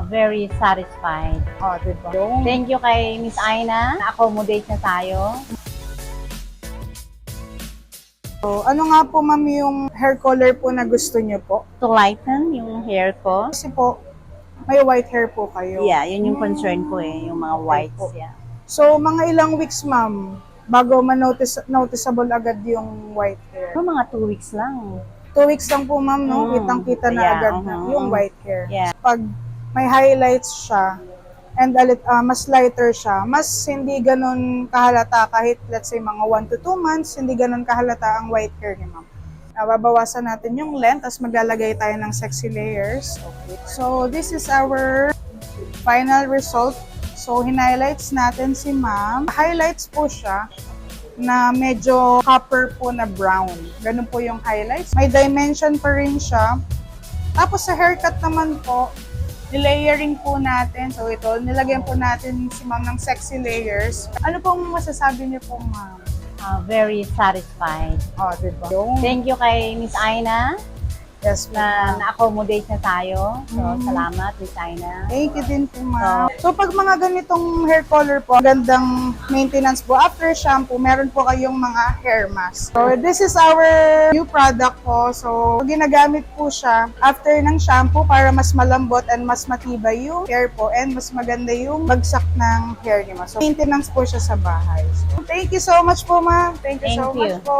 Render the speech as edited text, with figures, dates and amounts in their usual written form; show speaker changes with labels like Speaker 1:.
Speaker 1: Very satisfied.
Speaker 2: Oh, diba?
Speaker 1: Thank you kay Miss Aina. Na-accommodate na tayo.
Speaker 2: So, ano nga po ma'am yung hair color po na gusto niyo po?
Speaker 1: To lighten yung hair ko.
Speaker 2: Kasi po, may white hair po kayo.
Speaker 1: Yeah, yun yung concern ko eh. Yung mga
Speaker 2: Okay
Speaker 1: whites.
Speaker 2: po.
Speaker 1: Yeah.
Speaker 2: So, mga ilang weeks ma'am, bago noticeable agad yung white hair?
Speaker 1: Pero mga 2 weeks lang.
Speaker 2: 2 weeks lang po ma'am, no?
Speaker 1: Mm.
Speaker 2: Kitang-kita na
Speaker 1: Yeah,
Speaker 2: agad na yung white hair.
Speaker 1: Yeah.
Speaker 2: Pag may highlights siya, and mas lighter siya, mas hindi ganun kahalata kahit let's say mga 1 to 2 months, hindi ganun kahalata ang white hair ni ma'am. Babawasan natin yung length, tapos maglalagay tayo ng sexy layers. Okay. So, this is our final result. So, hinighlights natin si ma'am. Highlights po siya na medyo copper po na brown. Ganun po yung highlights. May dimension pa rin siya. Tapos sa haircut naman po, nilayering po natin. So ito, nilagyan po natin si ma'am ng sexy layers. Ano pong masasabi niyo po ma'am?
Speaker 1: Very satisfied.
Speaker 2: Oh, diba?
Speaker 1: Thank you kay Miss Aina
Speaker 2: Yes,
Speaker 1: na
Speaker 2: ma'am.
Speaker 1: na-accommodate na tayo. So,
Speaker 2: Mm.
Speaker 1: salamat, Miss Aina.
Speaker 2: Thank you din po ma'am. So pag mga ganitong hair color po, gandang maintenance po. After shampoo, meron po kayong mga hair mask. So this is our new product po. So ginagamit po siya after ng shampoo para mas malambot and mas matibay yung hair po and mas maganda yung bagsak ng hair niyo. So maintenance po siya sa bahay. So, thank you so much po ma'am. Thank you so
Speaker 1: Thank you.
Speaker 2: much po.